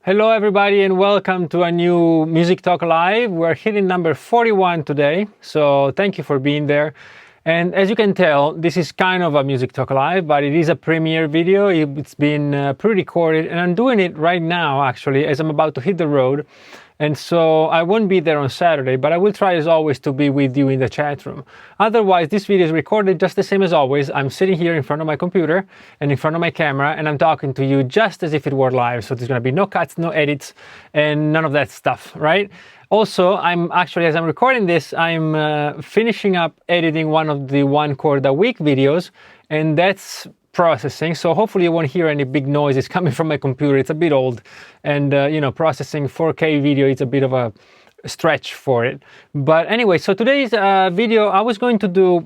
Hello everybody and welcome to a new Music Talk Live. We're hitting number 41 today, so thank you for being there. And as you can tell, this is kind of a Music Talk Live, but it is a premiere video. It's been pre-recorded and I'm doing it right now actually as I'm about to hit the road. And so I won't be there on Saturday, but I will try as always to be with you in the chat room. Otherwise, this video is recorded just the same as always. I'm sitting here in front of my computer and in front of my camera and I'm talking to you just as if it were live. So there's gonna be no cuts, no edits, and none of that stuff, right? Also, I'm actually, as I'm recording this, I'm finishing up editing one of the one chord a week videos, and that's processing, so hopefully you won't hear any big noises coming from my computer. It's a bit old, and processing 4K video is a bit of a stretch for it. But anyway, so today's video, I was going to do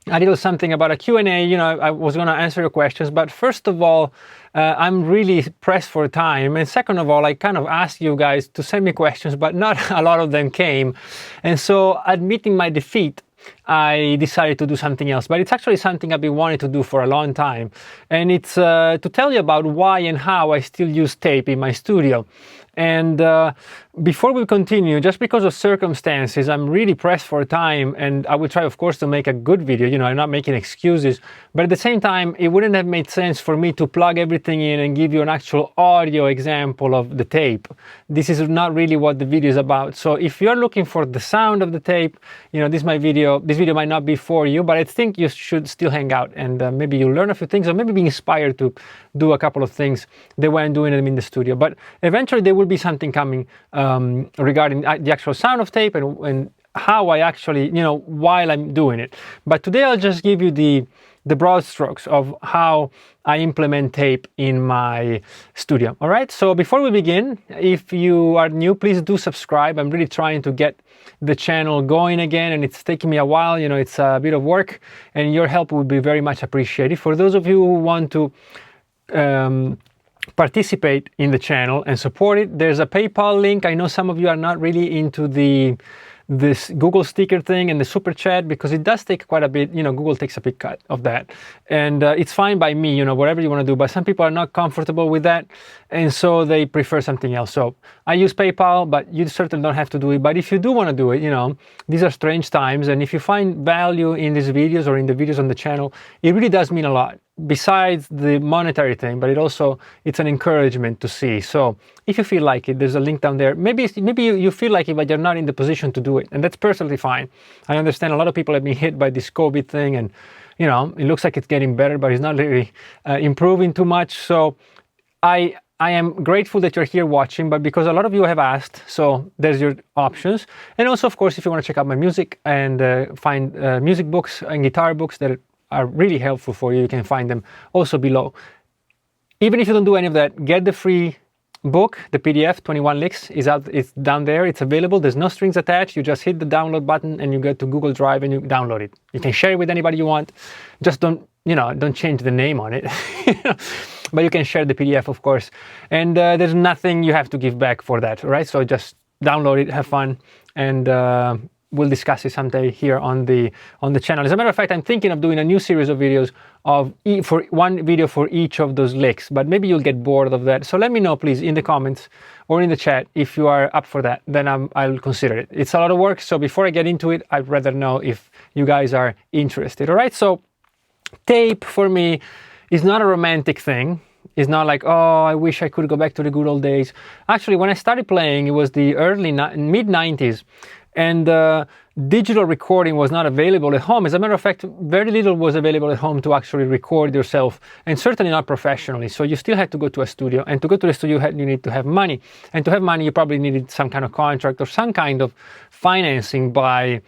a little something about a Q&A. I was going to answer your questions, but first of all, I'm really pressed for time, and second of all, I kind of asked you guys to send me questions, but not a lot of them came, and so admitting my defeat, I decided to do something else, but it's actually something I've been wanting to do for a long time, and it's to tell you about why and how I still use tape in my studio. And before we continue, just because of circumstances, I'm really pressed for time, and I will try, of course, to make a good video. I'm not making excuses, but at the same time, it wouldn't have made sense for me to plug everything in and give you an actual audio example of the tape. This is not really what the video is about. So if you're looking for the sound of the tape, this video might not be for you, but I think you should still hang out, and maybe you'll learn a few things, or maybe be inspired to do a couple of things the way I'm doing them in the studio. But eventually there will be something coming regarding the actual sound of tape and how I actually, while I'm doing it. But today I'll just give you the broad strokes of how I implement tape in my studio. All right, so before we begin, if you are new, please do subscribe. I'm really trying to get the channel going again, and it's taking me a while. It's a bit of work, and your help would be very much appreciated. For those of you who want to participate in the channel and support it, there's a PayPal link. I know some of you are not really into this Google sticker thing and the super chat, because it does take quite a bit. Google takes a big cut of that, and it's fine by me, whatever you want to do, but some people are not comfortable with that, and so they prefer something else. So I use PayPal, but you certainly don't have to do it. But if you do want to do it, these are strange times, and if you find value in these videos or in the videos on the channel, it really does mean a lot, besides the monetary thing, but it's an encouragement to see. So if you feel like it, there's a link down there. Maybe you feel like it, but you're not in the position to do it, and that's perfectly fine. I understand a lot of people have been hit by this COVID thing, and it looks like it's getting better, but it's not really improving too much. So I am grateful that you're here watching, but because a lot of you have asked, so there's your options. And also, of course, if you want to check out my music and find music books and guitar books that are really helpful for you, you can find them also below. Even if you don't do any of that, get the free book, the PDF, 21 licks, is out. It's down there. It's available. There's no strings attached. You just hit the download button and you go to Google Drive and you download it. You can share it with anybody you want. Just don't change the name on it. But you can share the PDF, of course. And there's nothing you have to give back for that, right? So just download it, have fun, and we'll discuss it someday here on the channel. As a matter of fact, I'm thinking of doing a new series of videos for one video for each of those licks, but maybe you'll get bored of that. So let me know, please, in the comments or in the chat if you are up for that. Then I'll consider it. It's a lot of work, so before I get into it, I'd rather know if you guys are interested. All right, so tape for me is not a romantic thing. It's not like, oh, I wish I could go back to the good old days. Actually, when I started playing, it was the mid-90s. And digital recording was not available at home. As a matter of fact, very little was available at home to actually record yourself, and certainly not professionally. So you still had to go to a studio, and to go to the studio, you need to have money. And to have money, you probably needed some kind of contract or some kind of financing by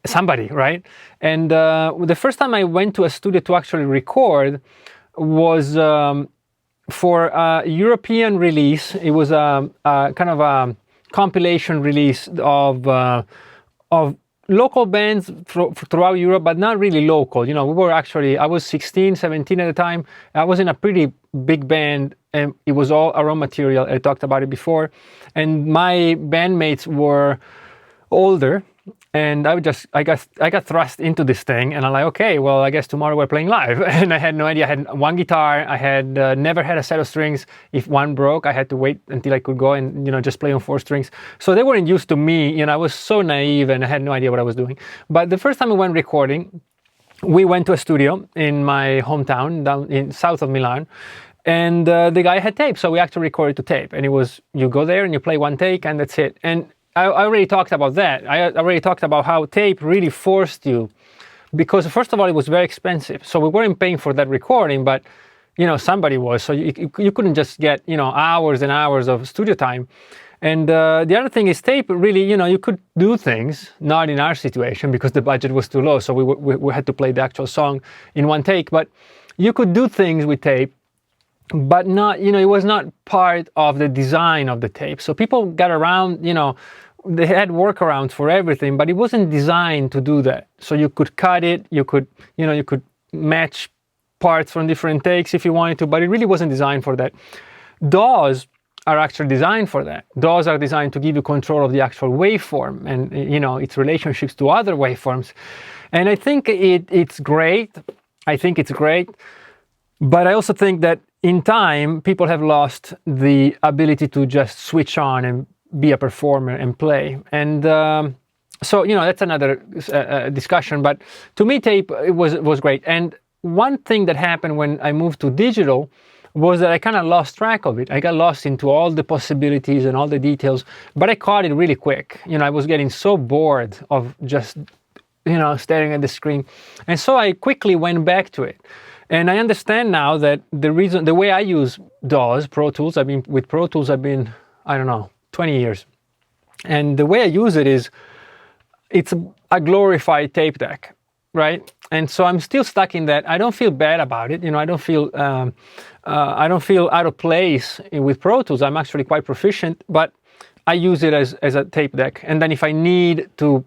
somebody, right? And the first time I went to a studio to actually record was for a European release. It was a kind of a compilation release of local bands throughout Europe, but not really local. I was 16, 17 at the time. I was in a pretty big band, and it was all our own material. I talked about it before. And my bandmates were older, And I got thrust into this thing, and I'm like, okay, well, I guess tomorrow we're playing live. And I had no idea. I had one guitar. I had never had a set of strings. If one broke, I had to wait until I could go and just play on 4 strings. So they weren't used to me. I was so naive, and I had no idea what I was doing. But the first time we went recording, we went to a studio in my hometown down in south of Milan. And the guy had tape, so we actually recorded to tape. And it was, you go there and you play one take, and that's it. And I already talked about that. I already talked about how tape really forced you, because first of all, it was very expensive. So we weren't paying for that recording, but somebody was. So you couldn't just get hours and hours of studio time. And the other thing is tape really, you could do things, not in our situation because the budget was too low. So we had to play the actual song in one take, but you could do things with tape, but not, it was not part of the design of the tape. So people got around, they had workarounds for everything, but it wasn't designed to do that. So you could cut it, you could match parts from different takes if you wanted to, but it really wasn't designed for that. DAWs are actually designed for that. DAWs are designed to give you control of the actual waveform and its relationships to other waveforms. And I think it's great. I think it's great. But I also think that in time, people have lost the ability to just switch on and be a performer and play. And so, that's another discussion. But to me, tape was great. And one thing that happened when I moved to digital was that I kind of lost track of it. I got lost into all the possibilities and all the details, but I caught it really quick. I was getting so bored of just, staring at the screen. And so I quickly went back to it. And I understand now that the way I use DAWs, Pro Tools, with Pro Tools, I don't know, 20 years. And the way I use it is, it's a glorified tape deck, right? And so I'm still stuck in that. I don't feel bad about it. I don't feel out of place with Pro Tools. I'm actually quite proficient, but I use it as a tape deck. And then if I need to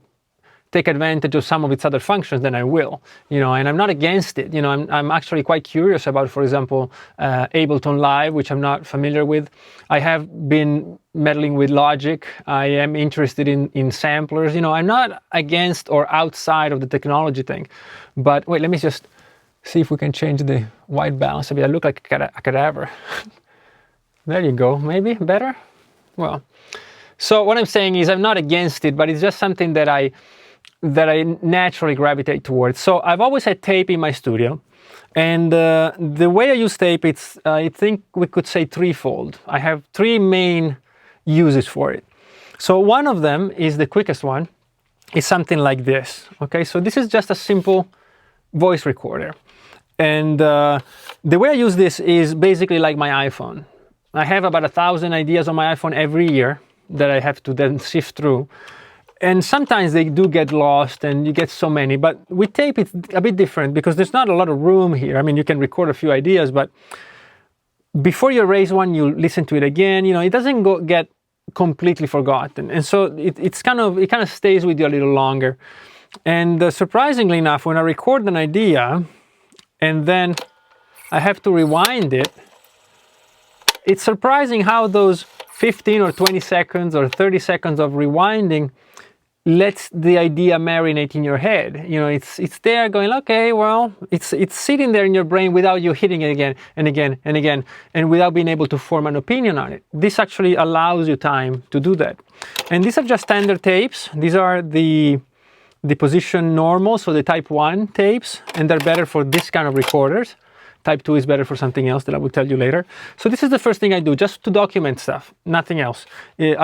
take advantage of some of its other functions, then I will, and I'm not against it. I'm actually quite curious about, for example, Ableton Live, which I'm not familiar with. I have been meddling with Logic. I am interested in samplers. I'm not against or outside of the technology thing. But wait, let me just see if we can change the white balance a bit. I look like a cadaver. There you go. Maybe better? Well, so what I'm saying is I'm not against it, but it's just something that I naturally gravitate towards. So I've always had tape in my studio, and the way I use tape, it's I think we could say threefold. I have 3 main uses for it. So one of them is the quickest one, is something like this. Okay, so this is just a simple voice recorder, and the way I use this is basically like my iPhone. I have about 1,000 ideas on my iPhone every year that I have to then sift through. And sometimes they do get lost and you get so many, but with tape it's a bit different because there's not a lot of room here. You can record a few ideas, but before you erase one, you listen to it again. It doesn't get completely forgotten. And so it kind of stays with you a little longer. And surprisingly enough, when I record an idea and then I have to rewind it, it's surprising how those 15 or 20 seconds or 30 seconds of rewinding lets the idea marinate in your head. It's there going, okay, well, it's sitting there in your brain without you hitting it again and again and again, and without being able to form an opinion on it. This actually allows you time to do that. And these are just standard tapes. These are the position normal, so the type 1 tapes, and they're better for this kind of recorders. Type 2 is better for something else that I will tell you later. So this is the first thing I do, just to document stuff, nothing else.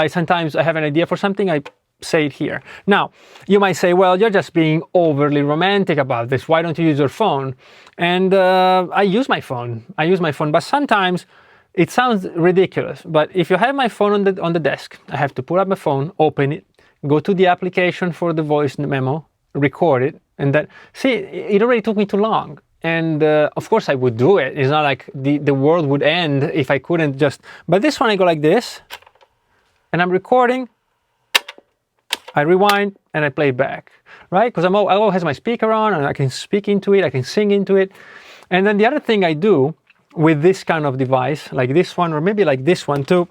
Sometimes I have an idea for something, I say it here. Now, you might say, well, you're just being overly romantic about this. Why don't you use your phone? And I use my phone, but sometimes it sounds ridiculous. But if you have my phone on the desk, I have to pull up my phone, open it, go to the application for the voice memo, record it, and then, see, it already took me too long. And of course I would do it. It's not like the world would end if I couldn't just, but this one I go like this, and I'm recording, I rewind, and I play back, right? Because I always have my speaker on, and I can speak into it, I can sing into it. And then the other thing I do with this kind of device, like this one, or maybe like this one too,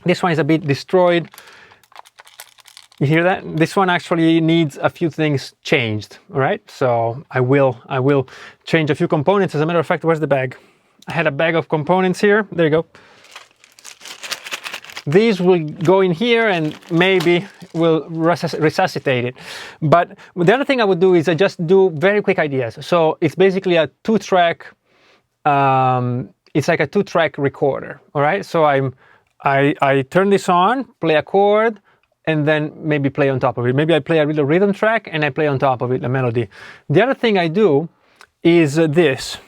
this one is a bit destroyed. You hear that? This one actually needs a few things changed, all right? So I will change a few components. As a matter of fact, where's the bag? I had a bag of components here. There you go. These will go in here and maybe will resuscitate it. But the other thing I would do is I just do very quick ideas. So it's basically a two-track, it's like a two-track recorder, all right? So I turn this on, play a chord, and then maybe play on top of it. Maybe I play a little rhythm track and I play on top of it a melody. The other thing I do is this.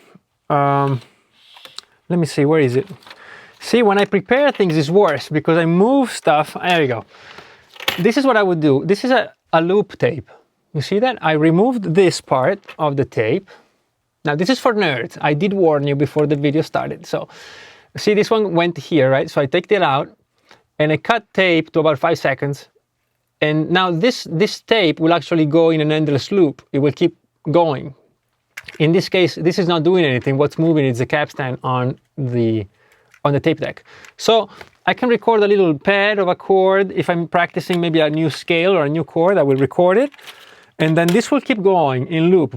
Let me see, where is it? See, when I prepare things, it's worse because I move stuff. There you go. This is what I would do. This is a loop tape. You see that? I removed this part of the tape. Now, this is for nerds. I did warn you before the video started. So, see, this one went here, right? So I take that out and I cut tape to about 5 seconds. And now this tape will actually go in an endless loop. It will keep going. In this case, this is not doing anything. What's moving is the capstan on the tape deck. So I can record a little pad of a chord. If I'm practicing maybe a new scale or a new chord, I will record it. And then this will keep going in loop.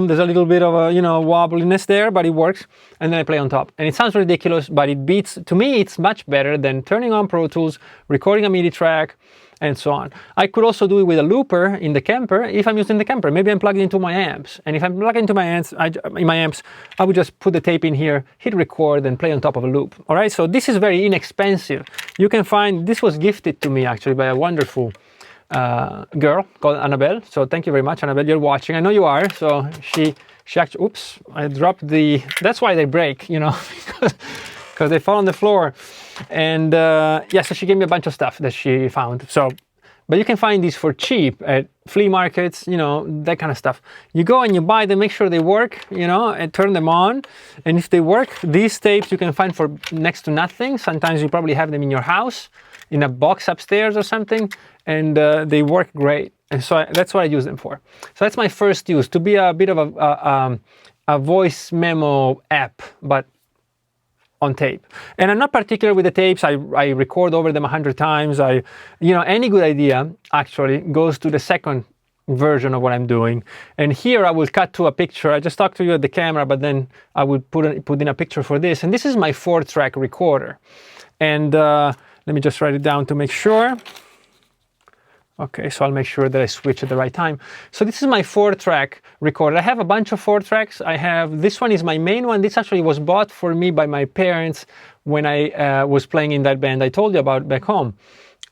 There's a little bit of a, wobbliness there, but it works. And then I play on top. And it sounds ridiculous, but it beats, to me, it's much better than turning on Pro Tools, recording a MIDI track, and so on. I could also do it with a looper in the Kemper if I'm using the Kemper. Maybe I'm plugged into my amps. And if I'm plugged into my amps, I would just put the tape in here, hit record, and play on top of a loop. All right, so this is very inexpensive. You can find, this was gifted to me actually by a wonderful girl called Annabelle. So thank you very much, Annabelle. You're watching. I know you are. So she actually, oops, I dropped the, that's why they break, because they fall on the floor. And yeah, so she gave me a bunch of stuff that she found. So, but you can find these for cheap at flea markets, that kind of stuff. You go and you buy them, make sure they work, and turn them on. And if they work, these tapes you can find for next to nothing. Sometimes you probably have them in your house, in a box upstairs or something, and they work great. And so that's what I use them for. So that's my first use, to be a bit of a voice memo app, but on tape. And I'm not particular with the tapes. I record over them 100 times. Any good idea actually goes to the second version of what I'm doing. And here I will cut to a picture. I just talked to you at the camera, but then I will put in a picture for this. And this is my 4-track recorder. And let me just write it down to make sure. Okay, so I'll make sure that I switch at the right time. So this is my 4-track recorder. I have a bunch of 4 tracks. This one is my main one. This actually was bought for me by my parents when I was playing in that band I told you about back home.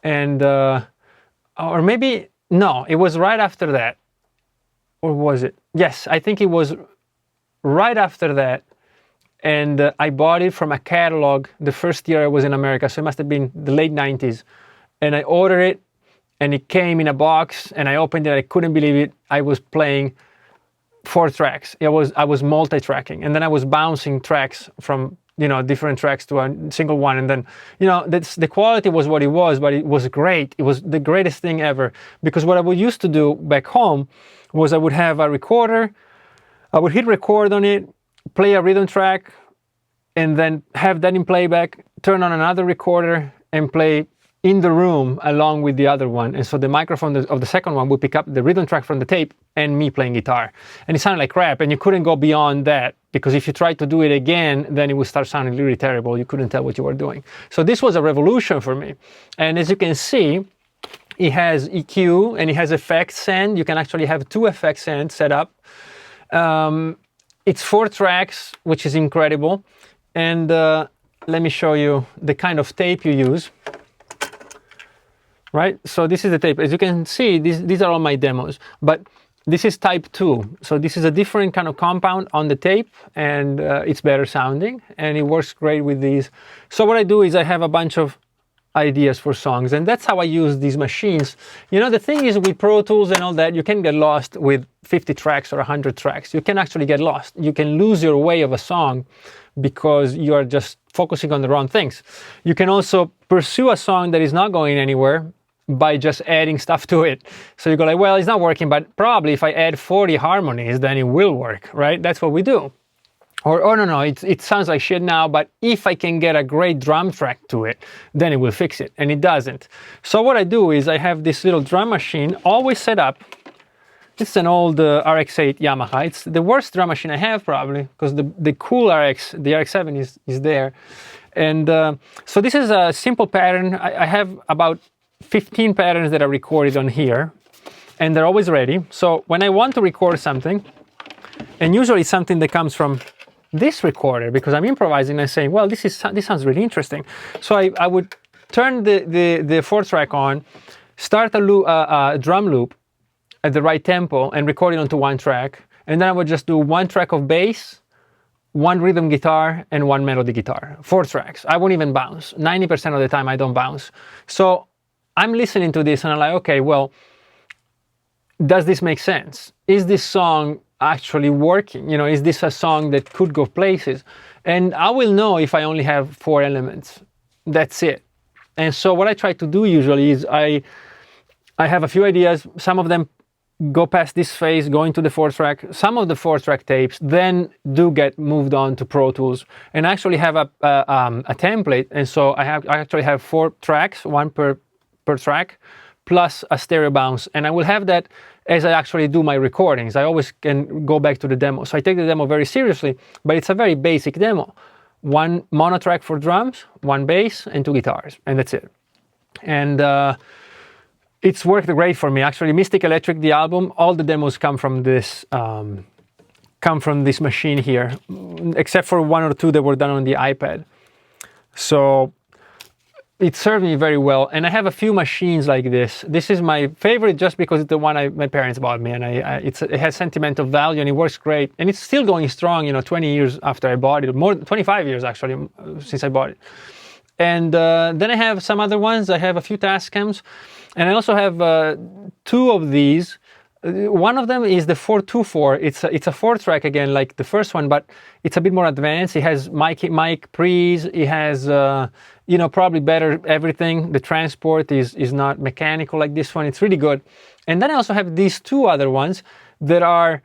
And, or maybe, no, it was right after that. Or was it? Yes, I think it was right after that. And I bought it from a catalog the first year I was in America. So it must have been the late 90s. And I ordered it. And it came in a box, and I opened it. I couldn't believe it. I was playing 4 tracks. I was multi-tracking, and then I was bouncing tracks from different tracks to a single one. And then the quality was what it was, but it was great. It was the greatest thing ever, because what I would used to do back home was I would have a recorder. I would hit record on it, play a rhythm track, and then have that in playback. Turn on another recorder and play in the room along with the other one. And so the microphone of the second one would pick up the rhythm track from the tape and me playing guitar. And it sounded like crap, and you couldn't go beyond that, because if you tried to do it again, then it would start sounding really terrible. You couldn't tell what you were doing. So this was a revolution for me. And as you can see, it has EQ and it has effects send. You can actually have 2 effects send set up. It's 4 tracks, which is incredible. And let me show you the kind of tape you use. Right, so this is the tape. As you can see, these are all my demos, but this is type 2. So this is a different kind of compound on the tape, and it's better sounding, and it works great with these. So what I do is I have a bunch of ideas for songs, and that's how I use these machines. The thing is, with Pro Tools and all that, you can get lost with 50 tracks or 100 tracks. You can actually get lost. You can lose your way of a song because you are just focusing on the wrong things. You can also pursue a song that is not going anywhere by just adding stuff to it. So you go like, well, it's not working, but probably if I add 40 harmonies, then it will work, right? That's what we do. Or, oh no, it sounds like shit now, but if I can get a great drum track to it, then it will fix it, and it doesn't. So what I do is I have this little drum machine always set up. This is an old RX-8 Yamaha. It's the worst drum machine I have probably, because the cool RX, the RX-7 is there. And so this is a simple pattern. I have about 15 patterns that are recorded on here, and they're always ready. So when I want to record something, and usually it's something that comes from this recorder, because I'm improvising and saying, well, this sounds really interesting. So I would turn the 4-track on, start a drum loop at the right tempo and record it onto one track. And then I would just do one track of bass, one rhythm guitar, and one melody guitar. 4 tracks. I won't even bounce. 90% of the time I don't bounce. So I'm listening to this and I'm like, okay, well, does this make sense? Is this song actually working? You know, is this a song that could go places? And I will know if I only have 4 elements. That's it. And so what I try to do usually is I have a few ideas. Some of them go past this phase, go into the 4-track. Some of the 4-track tapes then do get moved on to Pro Tools, and I actually have a template. And so I actually have 4 tracks, one per track, plus a stereo bounce. And I will have that as I actually do my recordings. I always can go back to the demo. So I take the demo very seriously, but it's a very basic demo. 1 mono track for drums, 1 bass, and 2 guitars, and that's it. And it's worked great for me. Actually, Mystic Electric, the album, all the demos come from this machine here, except for 1 or 2 that were done on the iPad. So it served me very well. And I have a few machines like this. This is my favorite just because it's the one my parents bought me, and it has sentimental value and it works great. And it's still going strong, you know, 20 years after I bought it, more 25 years actually since I bought it. And then I have some other ones. I have a few Tascams, and I also have 2 of these. One of them is the 424. It's a 4-track again, like the first one, but it's a bit more advanced. It has mic pre's. It has you know, probably better everything. The transport is not mechanical like this one. It's really good. And then I also have these 2 other ones that are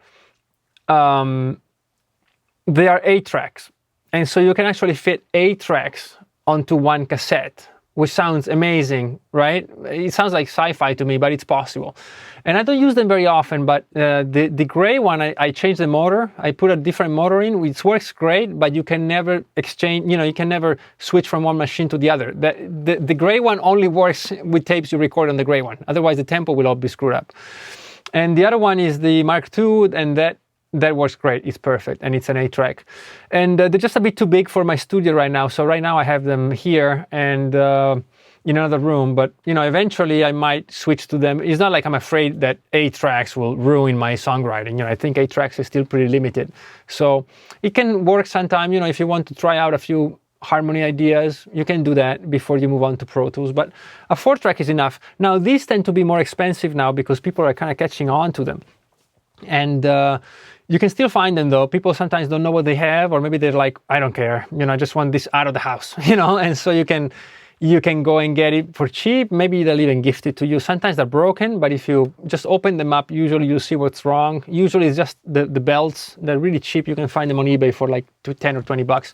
they are 8 tracks, and so you can actually fit 8 tracks onto 1 cassette, which sounds amazing, right? It sounds like sci-fi to me, but it's possible. And I don't use them very often, but the gray one, I changed the motor. I put a different motor in, which works great, but you can never exchange, you know, you can never switch from one machine to the other. The gray one only works with tapes you record on the gray one. Otherwise, the tempo will all be screwed up. And the other one is the Mark II, and that works great. It's perfect, and it's an 8-track. And they're just a bit too big for my studio right now. So right now I have them here and in another room. But you know, eventually I might switch to them. It's not like I'm afraid that 8 tracks will ruin my songwriting. You know, I think 8 tracks is still pretty limited. So it can work sometime. You know, if you want to try out a few harmony ideas, you can do that before you move on to Pro Tools. But a 4-track is enough. Now these tend to be more expensive now because people are kind of catching on to them. And you can still find them though. People sometimes don't know what they have, or maybe they're like, I don't care, you know, I just want this out of the house, you know. And so you can go and get it for cheap. Maybe they'll even gift it to you. Sometimes they're broken, but if you just open them up, usually you'll see what's wrong. Usually it's just the belts. They're really cheap. You can find them on eBay for like 10 or 20 bucks.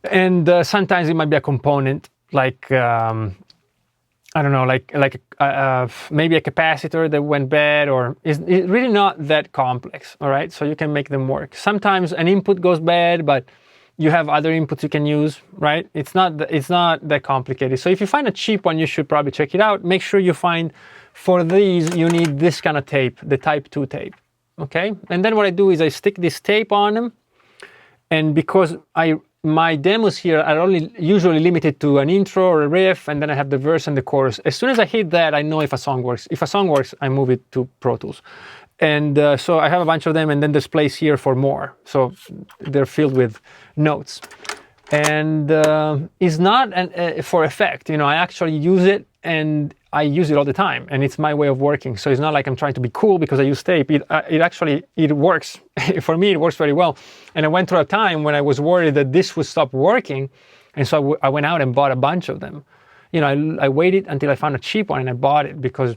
And sometimes it might be a component like I don't know, like maybe a capacitor that went bad, or it's really not that complex, all right? So you can make them work. Sometimes an input goes bad, but you have other inputs you can use, right? It's not that complicated. So if you find a cheap one, you should probably check it out. Make sure you find, for these, you need this kind of tape, the Type 2 tape, okay? And then what I do is I stick this tape on them, and because my demos here are only usually limited to an intro or a riff, and then I have the verse and the chorus. As soon as I hit that, I know if a song works. If a song works, I move it to Pro Tools. And so I have a bunch of them, and then there's place here for more. So they're filled with notes. And it's not for effect. You know, I actually use it, and I use it all the time, and it's my way of working. So it's not like I'm trying to be cool because I use tape. It actually works. For me, it works very well. And I went through a time when I was worried that this would stop working, and so I went out and bought a bunch of them. You know, I waited until I found a cheap one and I bought it because,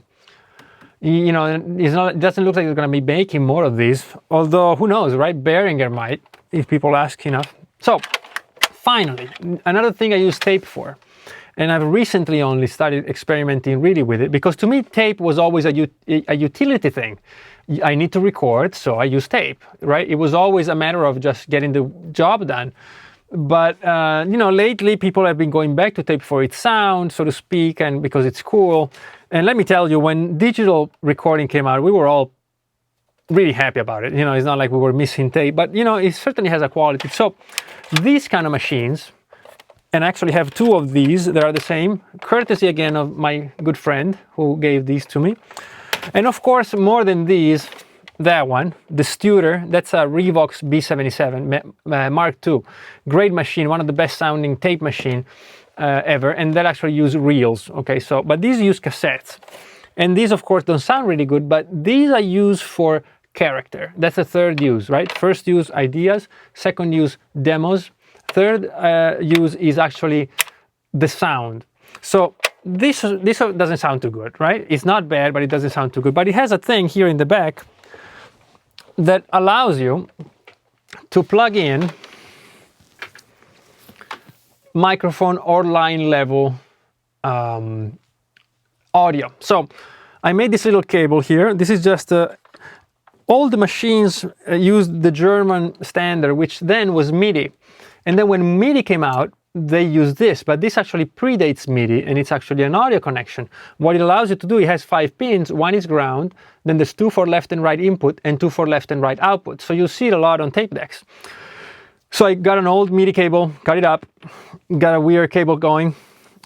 you know, it doesn't look like they're going to be making more of these. Although, who knows, right? Behringer might. if people ask enough. So finally, another thing I use tape for, and I've recently only started experimenting really with it, because to me tape was always a utility thing. I need to record, so I use tape, right? It was always a matter of just getting the job done. But you know, lately people have been going back to tape for its sound, so to speak, and because it's cool. And let me tell you, when digital recording came out, we were all really happy about it. You know, it's not like we were missing tape, but you know, it certainly has a quality. So these kind of machines, and I actually have two of these that are the same, courtesy again of my good friend who gave these to me. And of course, more than these, that one, the Studer, that's a Revox B77 Mark II. Great machine, one of the best sounding tape machine ever, and that actually use reels. Okay, so, but these use cassettes. And these, of course, don't sound really good, but these I use for character. That's the third use, right? First use, ideas. Second use, demos. Third use is actually the sound. So this doesn't sound too good, right? It's not bad, but it doesn't sound too good. But it has a thing here in the back that allows you to plug in microphone or line level audio. So I made this little cable here. This is just all the machines used the German standard, which then was MIDI. And then when MIDI came out, they used this, but this actually predates MIDI, and it's actually an audio connection. What it allows you to do, it has 5 pins. One is ground, then there's 2 for left and right input, and 2 for left and right output. So you see it a lot on tape decks. So I got an old MIDI cable, cut it up, got a weird cable going,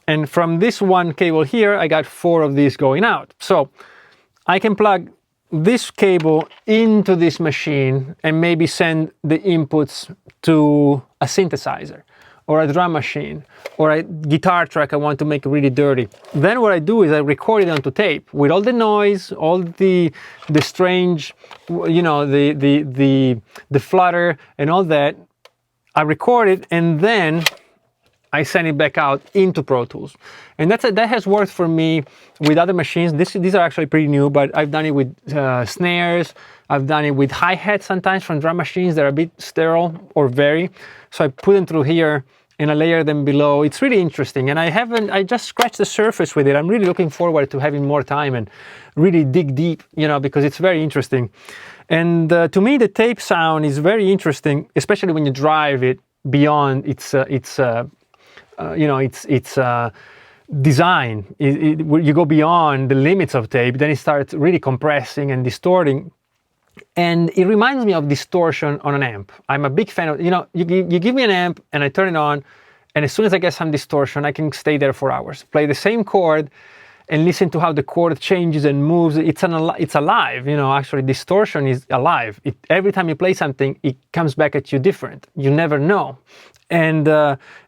and from this one cable here, I got 4 of these going out. So I can plug this cable into this machine and maybe send the inputs to a synthesizer or a drum machine or a guitar track I want to make really dirty. Then what I do is I record it onto tape with all the noise, all the strange, you know, the flutter and all that. I record it and then I send it back out into Pro Tools. And that has worked for me with other machines. These are actually pretty new, but I've done it with snares. I've done it with hi-hats sometimes from drum machines that are a bit sterile or very. So I put them through here and I layer them below. It's really interesting. And I just scratched the surface with it. I'm really looking forward to having more time and really dig deep, you know, because it's very interesting. And to me, the tape sound is very interesting, especially when you drive it beyond its design. You go beyond the limits of tape, then it starts really compressing and distorting. And it reminds me of distortion on an amp. I'm a big fan of, you know, you give me an amp and I turn it on, and as soon as I get some distortion, I can stay there for hours, play the same chord and listen to how the chord changes and moves. It's alive, you know, actually distortion is alive. Every time you play something, it comes back at you different. You never know. And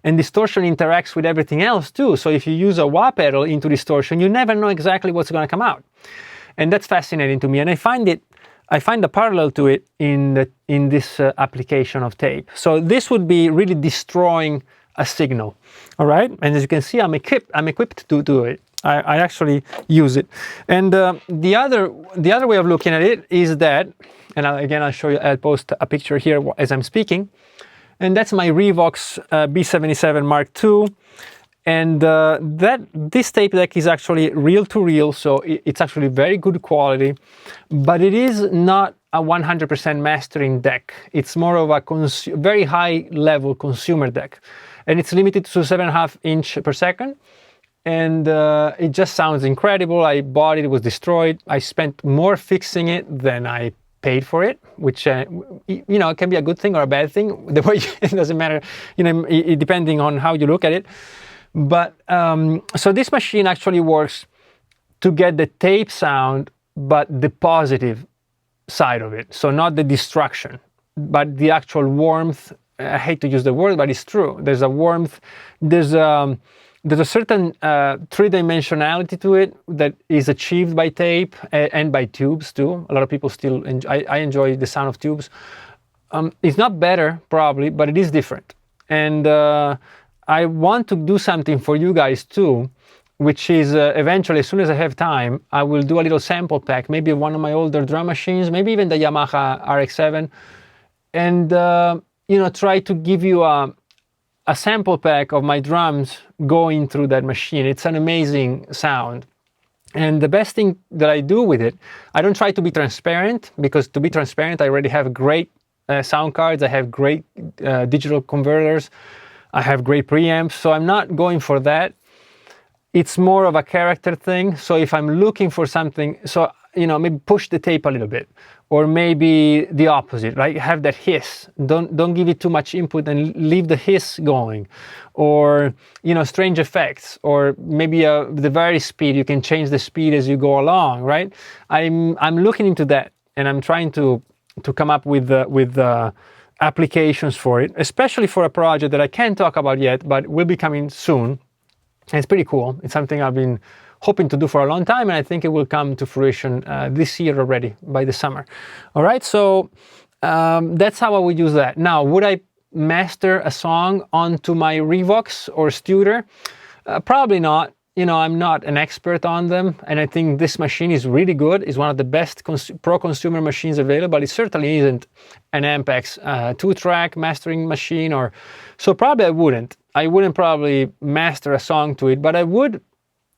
distortion interacts with everything else too. So if you use a wah pedal into distortion, you never know exactly what's going to come out. And that's fascinating to me. And I find a parallel to it in this application of tape. So this would be really destroying a signal. All right. And as you can see, I'm equipped to do it. I actually use it. And the other way of looking at it is that, and I'll show you, I'll post a picture here as I'm speaking. And that's my Revox B77 Mark II. And this tape deck is actually reel-to-reel, so it's actually very good quality, but it is not a 100% mastering deck. It's more of a very high-level consumer deck. And it's limited to 7.5 inch per second. And it just sounds incredible. I bought it, it was destroyed. I spent more fixing it than I paid for it, which you know, it can be a good thing or a bad thing. The way it doesn't matter, you know, depending on how you look at it. But so this machine actually works to get the tape sound, but the positive side of it. So not the destruction, but the actual warmth. I hate to use the word, but it's true. There's a warmth. There's a certain three-dimensionality to it that is achieved by tape and by tubes too. A lot of people still enjoy, I enjoy the sound of tubes. It's not better probably, but it is different. And I want to do something for you guys too, which is eventually, as soon as I have time, I will do a little sample pack, maybe one of my older drum machines, maybe even the Yamaha RX-7. And try to give you a sample pack of my drums going through that machine. It's an amazing sound. And the best thing that I do with it, I don't try to be transparent, because to be transparent, I already have great sound cards. I have great digital converters. I have great preamps. So I'm not going for that. It's more of a character thing. So if I'm looking for something, so, maybe push the tape a little bit, or maybe the opposite, right? Have that hiss. Don't give it too much input and leave the hiss going, or, strange effects, or maybe the very speed. You can change the speed as you go along, right? I'm looking into that, and I'm trying to come up with applications for it, especially for a project that I can't talk about yet, but will be coming soon. And it's pretty cool. It's something I've been hoping to do for a long time, and I think it will come to fruition this year already, by the summer. All right, so that's how I would use that. Now, would I master a song onto my Revox or Studer? Probably not. I'm not an expert on them, and I think this machine is really good. It's one of the best pro-consumer machines available. It certainly isn't an Ampex 2-track mastering machine, so probably I wouldn't. I wouldn't probably master a song to it, but I would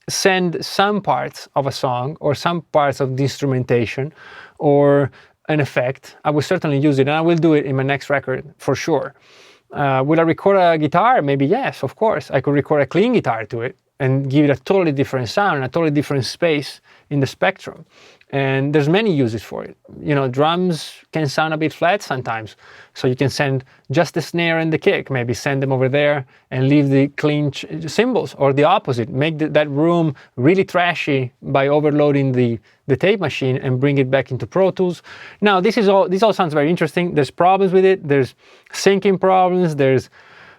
send some parts of a song, or some parts of the instrumentation, or an effect. I will certainly use it, and I will do it in my next record for sure. Will I record a guitar? Maybe yes, of course. I could record a clean guitar to it and give it a totally different sound and a totally different space in the spectrum. And there's many uses for it. Drums can sound a bit flat sometimes. So you can send just the snare and the kick, maybe send them over there and leave the clean cymbals, or the opposite. Make that room really trashy by overloading the tape machine and bring it back into Pro Tools. Now, this all sounds very interesting. There's problems with it. There's syncing problems. There's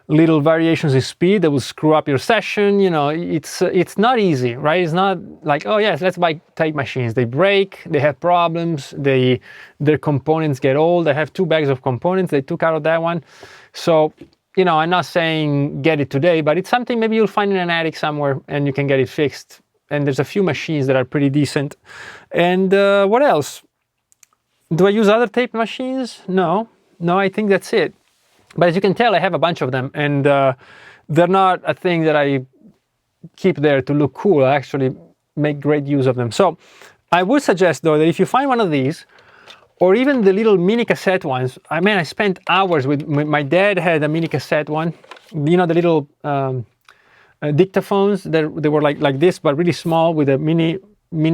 little variations in speed that will screw up your session. It's not easy, right? It's not like, oh yes, let's buy tape machines. They break, they have problems, their components get old. I have 2 bags of components they took out of that one. So, I'm not saying get it today, but it's something maybe you'll find in an attic somewhere and you can get it fixed. And there's a few machines that are pretty decent. And what else? Do I use other tape machines? No, I think that's it. But as you can tell, I have a bunch of them, and they're not a thing that I keep there to look cool. I actually make great use of them. So I would suggest, though, that if you find one of these, or even the little mini cassette ones, I spent hours with my dad had a mini cassette one, the little dictaphones. They were like this, but really small, with the mini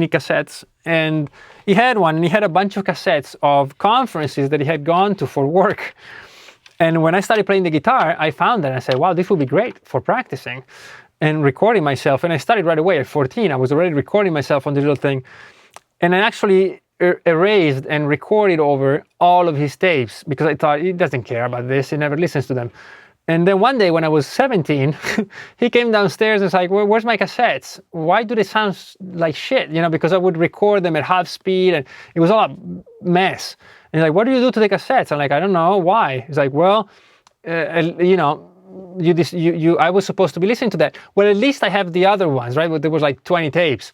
cassettes. And he had one, and he had a bunch of cassettes of conferences that he had gone to for work. And when I started playing the guitar, I found that, and I said, wow, this would be great for practicing and recording myself. And I started right away at 14. I was already recording myself on the little thing. And I actually erased and recorded over all of his tapes, because I thought, he doesn't care about this. He never listens to them. And then one day when I was 17, he came downstairs and was like, well, where's my cassettes? Why do they sound like shit? Because I would record them at half speed, and it was all a mess. And he's like, what do you do to the cassettes? I'm like, I don't know. Why? He's like, well, I was supposed to be listening to that. Well, at least I have the other ones, right? There was like 20 tapes.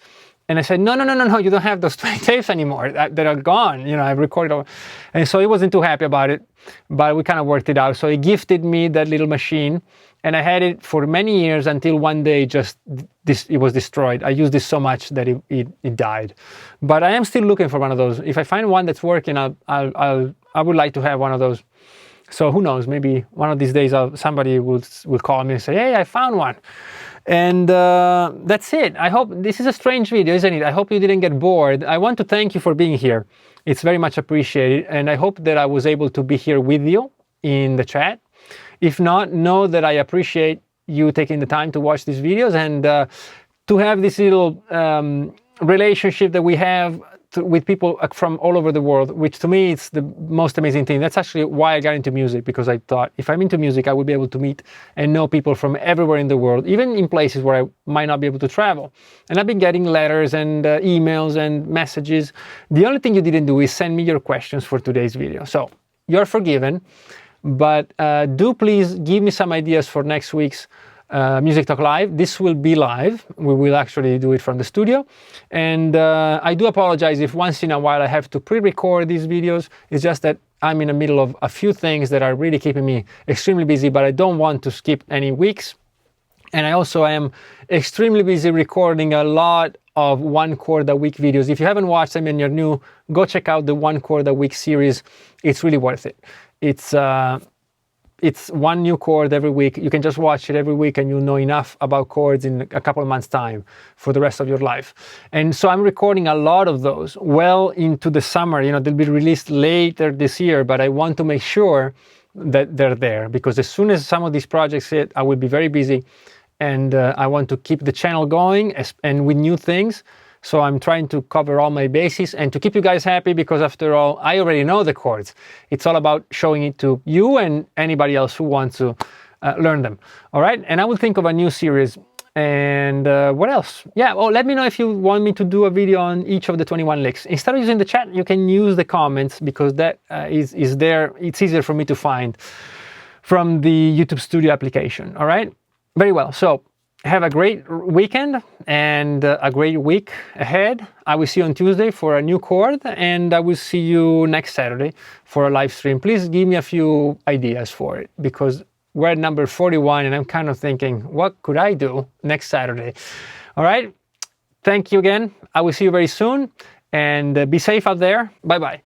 And I said, no, you don't have those 20 tapes anymore. That are gone. I've recorded all. And so he wasn't too happy about it, but we kind of worked it out. So he gifted me that little machine, and I had it for many years until one day it was destroyed. I used this so much that it died. But I am still looking for one of those. If I find one that's working, I would like to have one of those. So who knows? Maybe one of these days somebody will call me and say, hey, I found one. And that's it. I hope this is a strange video, isn't it? I hope you didn't get bored. I want to thank you for being here. It's very much appreciated. And I hope that I was able to be here with you in the chat. If not, know that I appreciate you taking the time to watch these videos, and to have this little relationship that we have with people from all over the world, which to me it's the most amazing thing. That's actually why I got into music, because I thought if I'm into music, I would be able to meet and know people from everywhere in the world, even in places where I might not be able to travel. And I've been getting letters and emails and messages. The only thing you didn't do is send me your questions for today's video. So you're forgiven, but do please give me some ideas for next week's Music Talk Live. This will be live. We will actually do it from the studio. And I do apologize if once in a while I have to pre-record these videos. It's just that I'm in the middle of a few things that are really keeping me extremely busy, but I don't want to skip any weeks. And I also am extremely busy recording a lot of 1 chord a week videos. If you haven't watched them and you're new, go check out the 1 chord a week series. It's really worth it. It's 1 new chord every week. You can just watch it every week and you'll know enough about chords in a couple of months' time for the rest of your life. And so I'm recording a lot of those well into the summer. You know, they'll be released later this year, but I want to make sure that they're there, because as soon as some of these projects hit, I will be very busy, and I want to keep the channel going and with new things. So I'm trying to cover all my bases and to keep you guys happy, because after all, I already know the chords. It's all about showing it to you and anybody else who wants to learn them. All right, and I will think of a new series. And what else? Yeah, well, let me know if you want me to do a video on each of the 21 licks. Instead of using the chat, you can use the comments, because that is there. It's easier for me to find from the YouTube Studio application. All right, very well. So have a great weekend and a great week ahead. I will see you on Tuesday for a new chord, and I will see you next Saturday for a live stream. Please give me a few ideas for it, because we're at number 41 and I'm kind of thinking, what could I do next Saturday? All right. Thank you again. I will see you very soon, and be safe out there. Bye-bye.